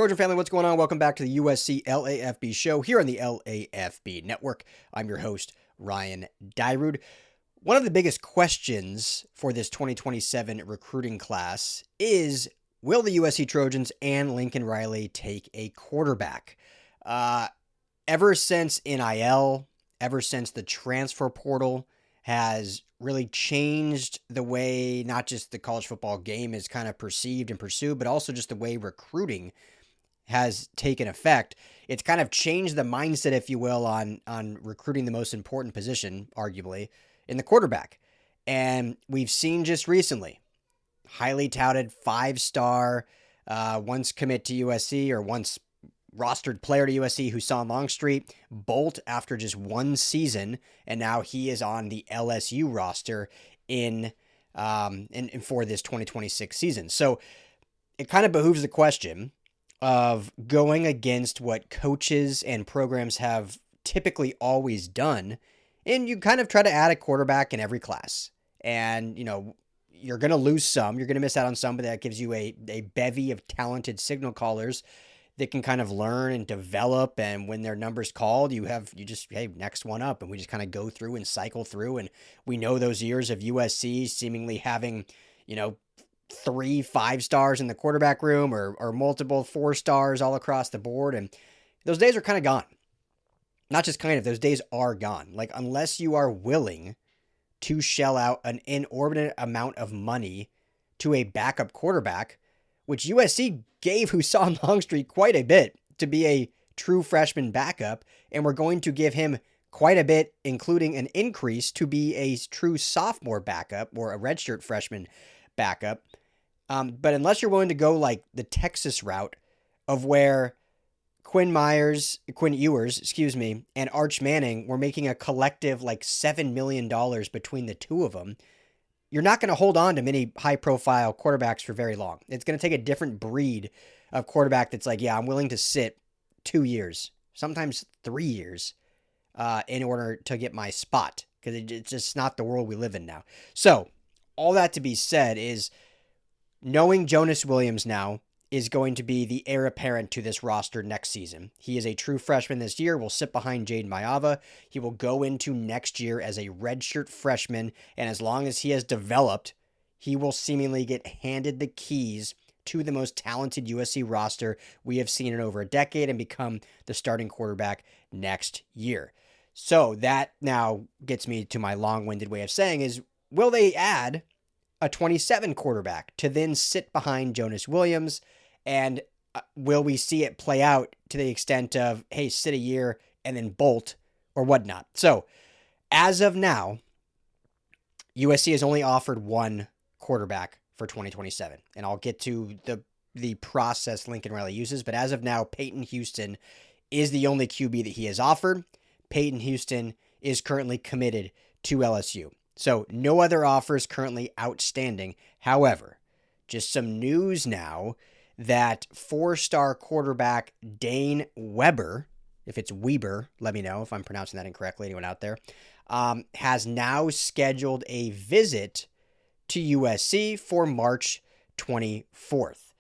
Trojan family, what's going on? Welcome back to the USC LAFB show here on the LAFB network. I'm your host, Ryan Dyrud. One of the biggest questions for this 2027 recruiting class is, will the USC Trojans and Lincoln Riley take a quarterback? Ever since NIL, ever since the transfer portal has really changed the way not just the college football game is kind of perceived and pursued, but also just the way recruiting has taken effect. It's kind of changed the mindset, if you will, on recruiting the most important position, arguably, in the quarterback. And we've seen just recently, highly touted 5-star, once commit to USC or once rostered player to USC, Husan Longstreet, bolt after just one season, and now he is on the LSU roster in for this 2026 season. So it kind of behooves the question of going against what coaches and programs have typically always done, and you kind of try to add a quarterback in every class. And, you know, you're going to lose some, you're going to miss out on some, but that gives you a bevy of talented signal callers that can kind of learn and develop, and when their number's called, you just, hey, next one up, and we just kind of go through and cycle through, and we know those years of USC seemingly having, 3 5-stars in the quarterback room or multiple 4-stars all across the board, and those days are kind of gone. Not just kind of, those days are gone. Like, unless you are willing to shell out an inordinate amount of money to a backup quarterback, which USC gave Husan Longstreet quite a bit to be a true freshman backup, and we're going to give him quite a bit, including an increase, to be a true sophomore backup or a redshirt freshman backup. But unless you're willing to go like the Texas route of where Quinn Ewers, and Arch Manning were making a collective like $7 million between the two of them, you're not going to hold on to many high-profile quarterbacks for very long. It's going to take a different breed of quarterback that's like, yeah, I'm willing to sit 2 years, sometimes 3 years, in order to get my spot, because it's just not the world we live in now. So, all that to be said is, knowing Jonas Williams now is going to be the heir apparent to this roster next season. He is a true freshman this year, will sit behind Jaden Maiava. He will go into next year as a redshirt freshman, and as long as he has developed, he will seemingly get handed the keys to the most talented USC roster we have seen in over a decade and become the starting quarterback next year. So that now gets me to my long-winded way of saying is, will they add a 27 quarterback to then sit behind Jonas Williams? And will we see it play out to the extent of, hey, sit a year and then bolt or whatnot? So as of now, USC has only offered one quarterback for 2027. And I'll get to the process Lincoln Riley uses. But as of now, Peyton Houston is the only QB that he has offered. Peyton Houston is currently committed to LSU. So no other offers currently outstanding. However, just some news now that 4-star quarterback Dane Weber, if it's Weber, let me know if I'm pronouncing that incorrectly, anyone out there, has now scheduled a visit to USC for March 24th.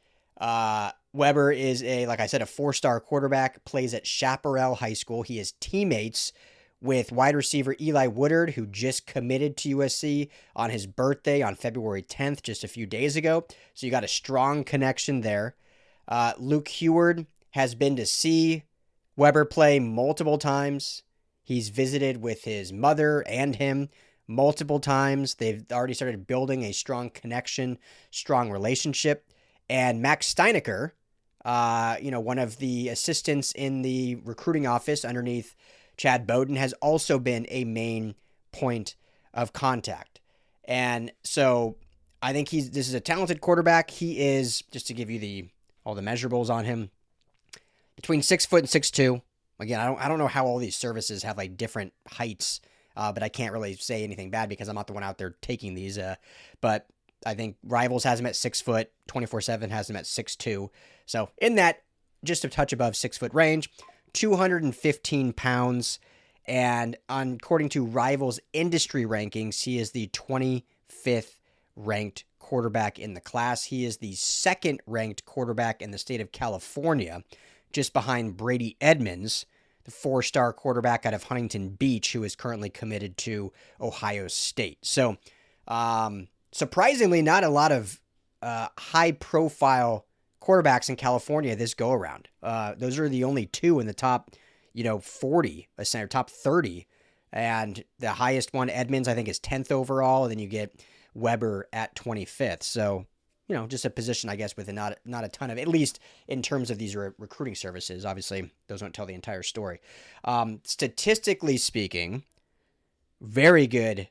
Weber is like I said, a 4-star quarterback, plays at Chaparral High School. He is teammates with wide receiver Eli Woodard, who just committed to USC on his birthday on February 10th, just a few days ago. So you got a strong connection there. Luke Heward has been to see Weber play multiple times. He's visited with his mother and him multiple times. They've already started building a strong connection, strong relationship. And Max Steinecker, one of the assistants in the recruiting office underneath Chad Bowden, has also been a main point of contact. And so I think this is a talented quarterback. He is, just to give you all the measurables on him, between 6 foot and 6'2". Again, I don't know how all these services have like different heights, but I can't really say anything bad because I'm not the one out there taking these. But I think Rivals has him at 6 foot, 24/7 has him at 6'2". So in that just a touch above 6 foot range. 215 pounds, and according to Rivals industry rankings, he is the 25th ranked quarterback in the class. He is the second-ranked quarterback in the state of California, just behind Brady Edmonds, the 4-star quarterback out of Huntington Beach, who is currently committed to Ohio State. So, surprisingly, not a lot of high-profile quarterbacks in California this go-around. Those are the only two in the top, 40, or top 30. And the highest one, Edmonds, I think is 10th overall. And then you get Weber at 25th. So, just a position, I guess, with not a ton of, at least in terms of these recruiting services. Obviously, those don't tell the entire story. Statistically speaking, very good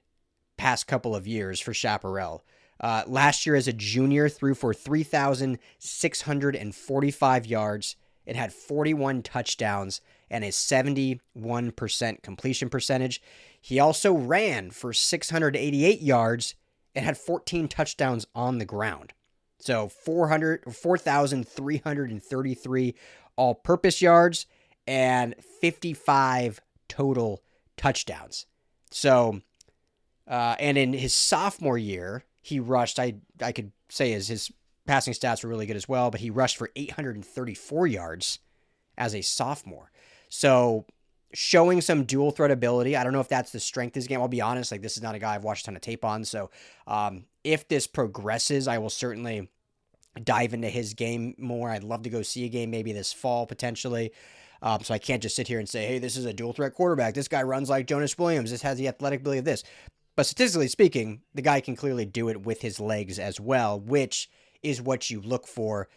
past couple of years for Chaparral. Last year as a junior, threw for 3,645 yards. It had 41 touchdowns and a 71% completion percentage. He also ran for 688 yards and had 14 touchdowns on the ground. So 4,333 all-purpose yards and 55 total touchdowns. So, and in his sophomore year, he rushed, I could say his passing stats were really good as well, but he rushed for 834 yards as a sophomore. So showing some dual threat ability. I don't know if that's the strength of his game. I'll be honest, this is not a guy I've watched a ton of tape on. So if this progresses, I will certainly dive into his game more. I'd love to go see a game maybe this fall potentially. So I can't just sit here and say, hey, this is a dual threat quarterback. This guy runs like Jonas Williams. This has the athletic ability of this. But statistically speaking, the guy can clearly do it with his legs as well, which is what you look for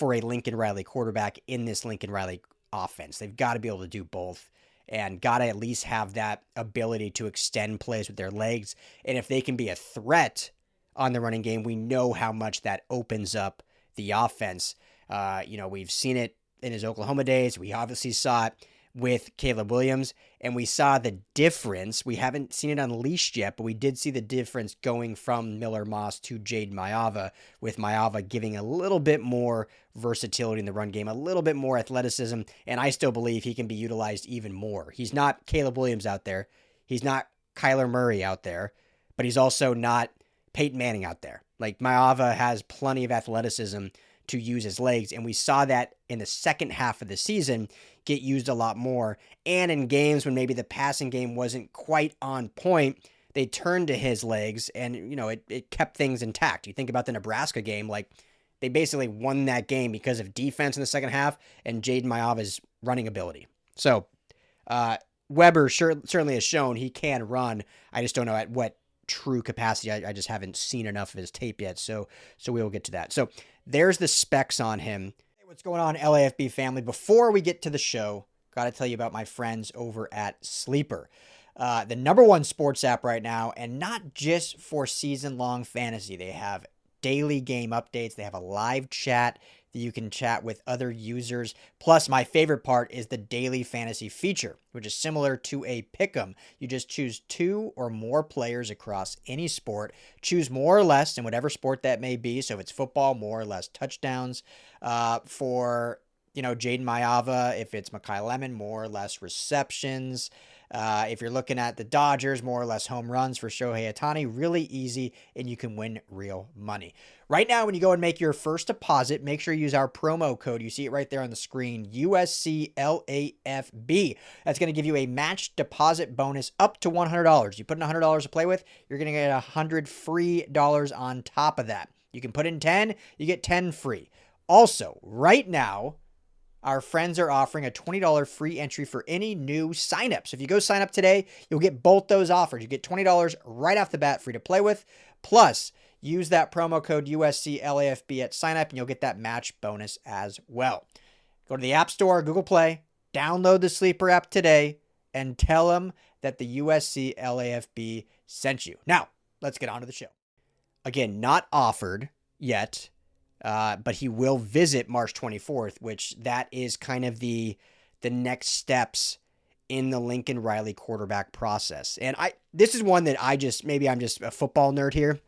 a Lincoln Riley quarterback in this Lincoln Riley offense. They've got to be able to do both and got to at least have that ability to extend plays with their legs. And if they can be a threat on the running game, we know how much that opens up the offense. We've seen it in his Oklahoma days. We obviously saw it with Caleb Williams, and we saw the difference. We haven't seen it unleashed yet, but we did see the difference going from Miller Moss to Jade Maiava, with Maiava giving a little bit more versatility in the run game, a little bit more athleticism, and I still believe he can be utilized even more. He's not Caleb Williams out there. He's not Kyler Murray out there, but he's also not Peyton Manning out there. Maiava has plenty of athleticism to use his legs, and we saw that in the second half of the season get used a lot more. And in games when maybe the passing game wasn't quite on point, they turned to his legs, and it kept things intact. You think about the Nebraska game, they basically won that game because of defense in the second half and Jaden Maiava's running ability. So Weber certainly has shown he can run. I just don't know at what true capacity. I just haven't seen enough of his tape yet, so we will get to that. So there's the specs on him. Hey, what's going on, LAFB family? Before we get to the show, got to tell you about my friends over at Sleeper, the #1 sports app right now, and not just for season-long fantasy. They have daily game updates. They have a live chat that you can chat with other users. Plus, my favorite part is the daily fantasy feature, which is similar to a pick'em. You just choose 2 or more players across any sport, choose more or less in whatever sport that may be. So if it's football, more or less touchdowns. For Jaden Maiava, if it's Mekhi Lemon, more or less receptions. If you're looking at the Dodgers, more or less home runs for Shohei Ohtani. Really easy, and you can win real money. Right now, when you go and make your first deposit, make sure you use our promo code. You see it right there on the screen, USC LAFB. That's going to give you a match deposit bonus up to $100. You put in $100 to play with, you're going to get $100 free on top of that. You can put in 10, you get 10 free. Also, right now, our friends are offering a $20 free entry for any new signups. If you go sign up today, you'll get both those offers. You get $20 right off the bat free to play with. Plus, use that promo code USCLAFB at sign up and you'll get that match bonus as well. Go to the App Store, Google Play, download the Sleeper app today, and tell them that the USC LAFB sent you. Now, let's get on to the show. Again, not offered yet. But he will visit March 24th, which that is kind of the next steps in the Lincoln Riley quarterback process. And this is one that maybe I'm just a football nerd here,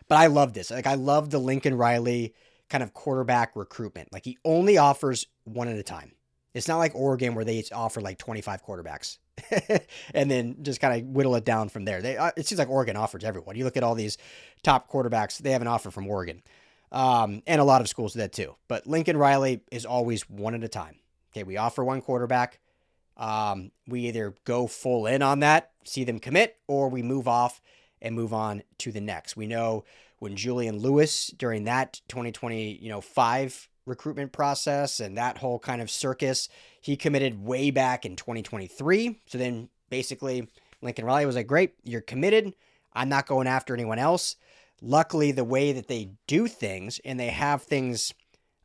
but I love this. I love the Lincoln Riley kind of quarterback recruitment. He only offers one at a time. It's not like Oregon where they offer like 25 quarterbacks and then just kind of whittle it down from there. It seems like Oregon offers everyone. You look at all these top quarterbacks, they have an offer from Oregon. And a lot of schools do that too. But Lincoln Riley is always one at a time. Okay, we offer one quarterback. We either go full in on that, see them commit, or we move off and move on to the next. We know when Julian Lewis, during that 2025 recruitment process and that whole kind of circus, he committed way back in 2023. So then basically Lincoln Riley was like, great, you're committed. I'm not going after anyone else. Luckily, the way that they do things, and they have things,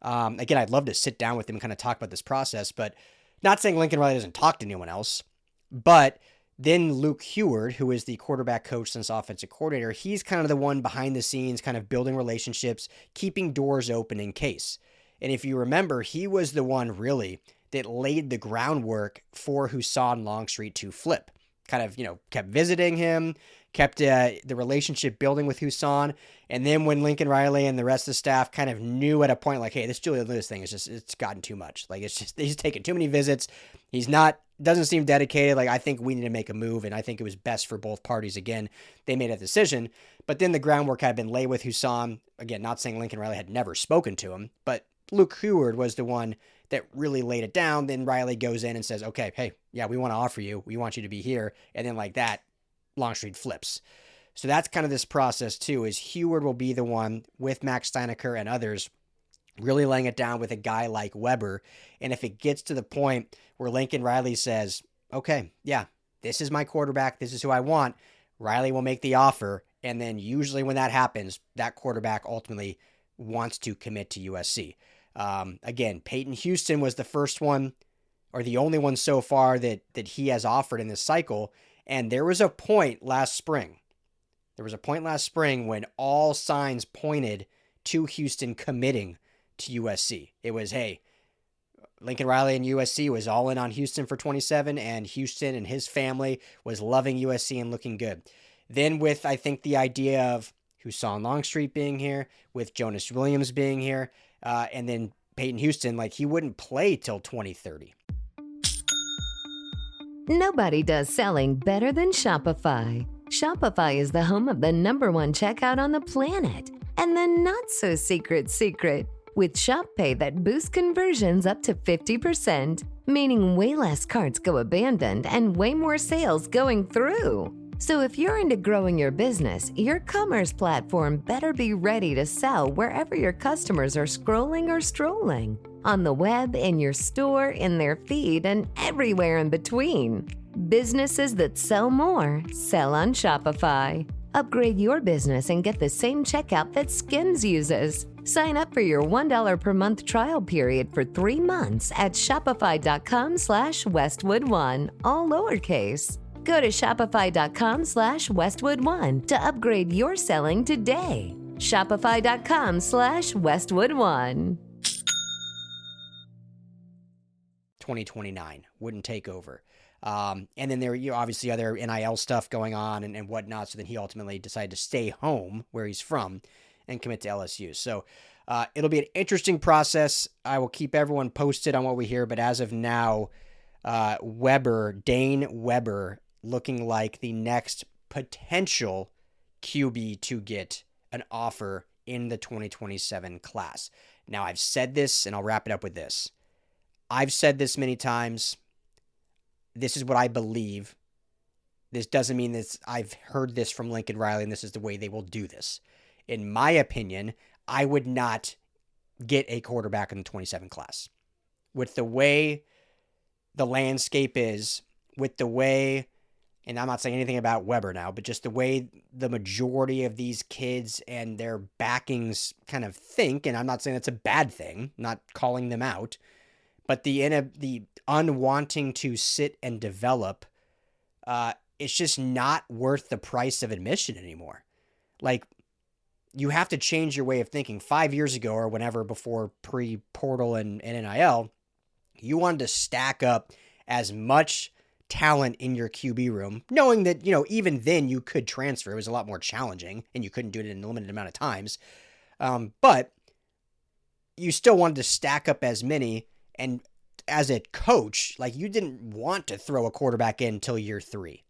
again, I'd love to sit down with them and kind of talk about this process, but not saying Lincoln Riley doesn't talk to anyone else, but then Luke Heward, who is the quarterback coach since offensive coordinator, he's kind of the one behind the scenes, kind of building relationships, keeping doors open in case. And if you remember, he was the one really that laid the groundwork for Husan Longstreet to flip. Kind of, kept visiting him, kept the relationship building with Husan. And then when Lincoln Riley and the rest of the staff kind of knew at a point like, hey, this Julian Lewis thing it's gotten too much. Like, he's taken too many visits. Doesn't seem dedicated. Like, I think we need to make a move. And I think it was best for both parties. Again, they made a decision, but then the groundwork had been laid with Husan. Again, not saying Lincoln Riley had never spoken to him, but Luke Heward was the one that really laid it down. Then Riley goes in and says, okay, hey, yeah, we want to offer you. We want you to be here. And then like that, Longstreet flips. So that's kind of this process too, is Heward will be the one with Max Steinecker and others really laying it down with a guy like Weber. And if it gets to the point where Lincoln Riley says, okay, yeah, this is my quarterback, this is who I want, Riley will make the offer. And then usually when that happens, that quarterback ultimately wants to commit to USC. Again, Peyton Houston was the first one, or the only one so far that he has offered in this cycle. And there was a point last spring. When all signs pointed to Houston committing to USC. It was, hey, Lincoln Riley and USC was all in on Houston for 27, and Houston and his family was loving USC and looking good. Then with, I think, the idea of Husan Longstreet being here, with Jonas Williams being here, and then Peyton Houston, like, he wouldn't play till 2030. Nobody does selling better than Shopify. Shopify is the home of the #1 checkout on the planet. And the not-so-secret secret, with Shop Pay that boosts conversions up to 50%, meaning way less carts go abandoned and way more sales going through. So if you're into growing your business, your commerce platform better be ready to sell wherever your customers are scrolling or strolling. On the web, in your store, in their feed, and everywhere in between. Businesses that sell more, sell on Shopify. Upgrade your business and get the same checkout that Skims uses. Sign up for your $1 per month trial period for 3 months at shopify.com/Westwood1, all lowercase. Go to shopify.com/Westwood1 to upgrade your selling today. Shopify.com/Westwood1. 2029 wouldn't take over. And then there are obviously other NIL stuff going on and whatnot. So then he ultimately decided to stay home where he's from and commit to LSU. So it'll be an interesting process. I will keep everyone posted on what we hear. But as of now, Dane Weber, looking like the next potential QB to get an offer in the 2027 class. Now, I've said this, and I'll wrap it up with this. I've said this many times. This is what I believe. This doesn't mean that I've heard this from Lincoln Riley and this is the way they will do this. In my opinion, I would not get a quarterback in the 27 class. With the way the landscape is, with the way, and I'm not saying anything about Weber now, but just the way the majority of these kids and their backings kind of think, and I'm not saying that's a bad thing, not calling them out, but the unwanting to sit and develop, it's just not worth the price of admission anymore. Like, you have to change your way of thinking. 5 years ago or whenever, before pre-portal and NIL, you wanted to stack up as much talent in your QB room, knowing that, even then you could transfer. It was a lot more challenging and you couldn't do it in a limited amount of times. But you still wanted to stack up as many. And as a coach, like you didn't want to throw a quarterback in until year 3.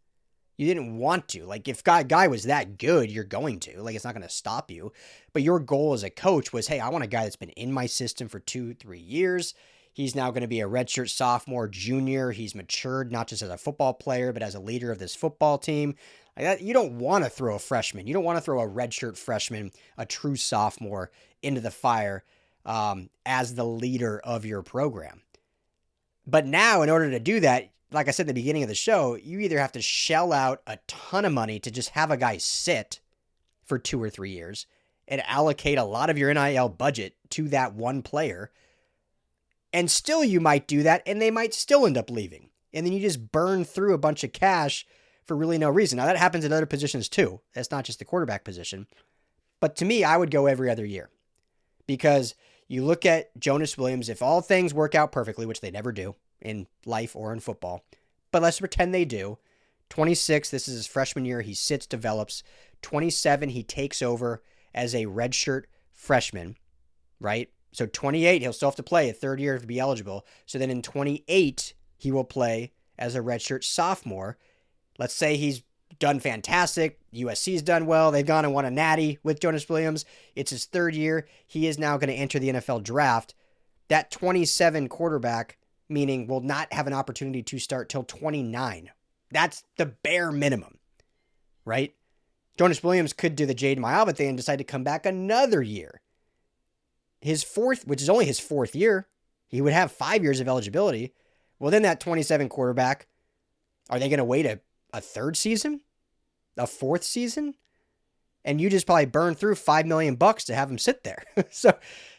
You didn't want to. Like if guy was that good, you're going to. Like it's not going to stop you. But your goal as a coach was, hey, I want a guy that's been in my system for 2-3 years. He's now going to be a redshirt sophomore, junior. He's matured not just as a football player, but as a leader of this football team. Like that, you don't want to throw a freshman. You don't want to throw a redshirt freshman, a true sophomore, into the fire as the leader of your program. But now, in order to do that, like I said at the beginning of the show, you either have to shell out a ton of money to just have a guy sit for 2 or 3 years and allocate a lot of your NIL budget to that one player. And still you might do that and they might still end up leaving. And then you just burn through a bunch of cash for really no reason. Now that happens in other positions too. That's not just the quarterback position. But to me, I would go every other year. Because you look at Jonas Williams, if all things work out perfectly, which they never do in life or in football, but let's pretend they do. 26, this is his freshman year. He sits, develops. 27, he takes over as a redshirt freshman, right? So 28, he'll still have to play a third year to be eligible. So then in 28, he will play as a redshirt sophomore. Let's say he's done fantastic. USC's done well. They've gone and won a natty with Jonas Williams. It's his third year. He is now going to enter the NFL draft. That 27 quarterback, meaning will not have an opportunity to start till 29. That's the bare minimum, right? Jonas Williams could do the Jade Mialba thing and decide to come back another year. His fourth, which is only his 4th year, he would have 5 years of eligibility. Well, then that 27 quarterback, are they going to wait a third season? A 4th season? And you just probably burn through $5 million to have him sit there. So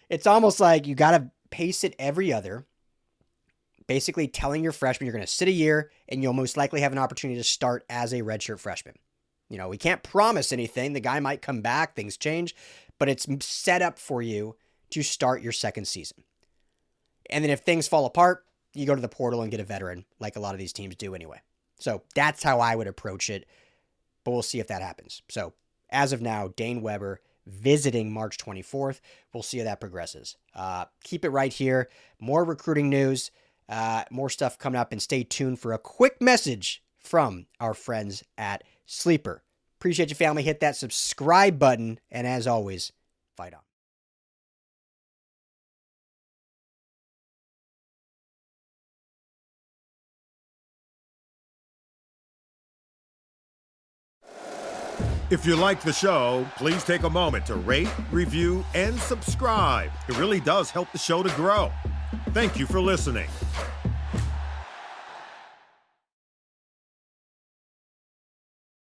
it's almost like you got to pace it every other. Basically telling your freshman you're going to sit a year and you'll most likely have an opportunity to start as a redshirt freshman. You know, we can't promise anything. The guy might come back, things change, but it's set up for you to start your second season. And then if things fall apart, you go to the portal and get a veteran like a lot of these teams do anyway. So that's how I would approach it, but we'll see if that happens. So as of now, Dane Weber visiting March 24th. We'll see how that progresses. Keep it right here. More recruiting news, more stuff coming up, and stay tuned for a quick message from our friends at Sleeper. Appreciate you, family. Hit that subscribe button, and as always, fight on. If you like the show, please take a moment to rate, review, and subscribe. It really does help the show to grow. Thank you for listening.